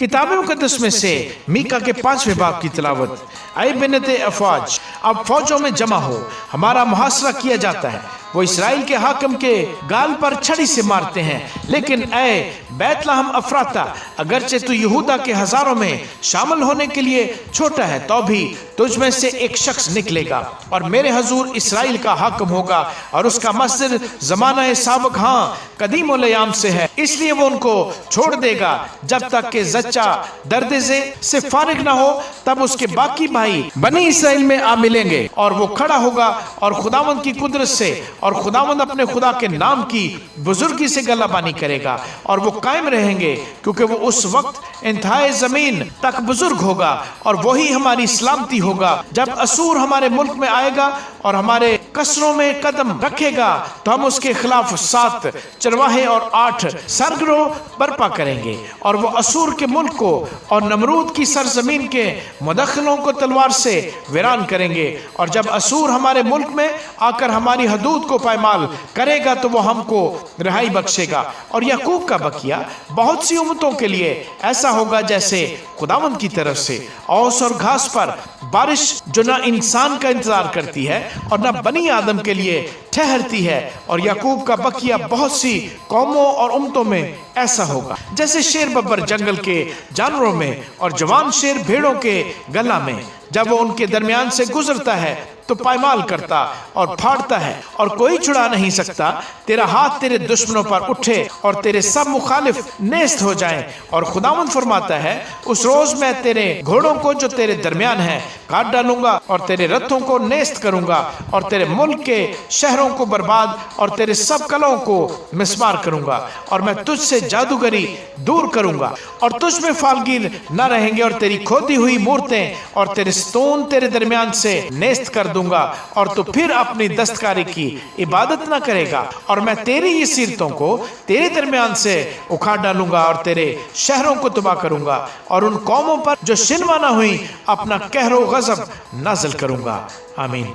किताब मुकद्दस में से मीका के 5वें बाब की तिलावत। ऐ बिनते अफवाज, अब फौजों में जमा हो, हमारा मुहासरा किया जाता है। वो इसराइल के हाकिम के गाल पर छड़ी से मारते हैं। लेकिन ऐ बैतलहम अफराता, अगरचे तू यहूदा के हजारों में शामिल होने के लिए छोटा है, तो भी तुझ में से एक शख्स निकलेगा और मेरे हजूर इसराइल का हाकिम होगा, और उसका मस्जिद जमाना साबक हाँ कदीम उलयाम से है, इसलिए वो उनको छोड़ देगा जब तक कि जच्चा दर्दे से फारिग ना हो। तब उसके बाकी भाई बनी इसराइल में आ मिलेंगे और वो खड़ा होगा और खुदावंद की कुदरत से और खुदावंद अपने खुदा के नाम की बुजुर्गी से गलाबानी करेगा, और वो कायम रहेंगे क्योंकि वो उस वक्त इंतहाए जमीन तक बुजुर्ग होगा, और वही हमारी सलामती होगा। जब असूर हमारे मुल्क में आएगा और हमारे कसरों में कदम रखेगा, तो हम उसके खिलाफ 7 चरवाहे और 8 सरगरोह बर्पा करेंगे, और वो असूर के मुल्क को और नमरूद की सरजमीन के मुदखलों को तलवार से वीरान करेंगे। और जब असूर हमारे मुल्क में आकर हमारी हदूद को पायमाल करेगा, तो वो हमको रिहाई बख्शेगा। और याकूब का बकिया बहुत सी उम्मतों के लिए ऐसा होगा जैसे खुदावंद की तरफ से औस और घास पर बारिश, जो ना इंसान का इंतजार करती है और ना बनी आदम के लिए ठहरती है। और याकूब का बकिया बहुत सी कौमों और उम्मतों में ऐसा होगा जैसे शेर बब्बर जंगल के जानवरों में और जवान शेर भेड़ों के गला में, जब वो उनके दरमियान से गुजरता है तो पायमाल करता और फाड़ता है, और कोई छुड़ा नहीं सकता। तेरा हाथ तेरे दुश्मनों पर उठे और तेरे सब मुखालिफ नेस्त हो जाएं। और खुदावंद फरमाता है, उस रोज मैं तेरे घोड़ों को जो तेरे दरमियान है काट डालूंगा, और तेरे रथों को नेस्त करूंगा, और तेरे मुल्क के शहरों को बर्बाद और तेरे सब कलों को मिसमार करूंगा। और मैं तुझसे जादूगरी दूर करूंगा और तुझ में फालगीर न रहेंगे, और तेरी खोदी हुई मूर्तें और तेरे स्तून तेरे दरमियान से नेस्त कर दूंगा, और तू फिर अपनी दस्तकारी की इबादत न करेगा। और मैं तेरी ही सीरतों को तेरे दरमियान से उखाड़ डालूंगा और तेरे शहरों को तबाह करूंगा, और उन कौमों पर जो शिनवाना हुई अपना कहरो गजब नाज़िल करूंगा। आमीन।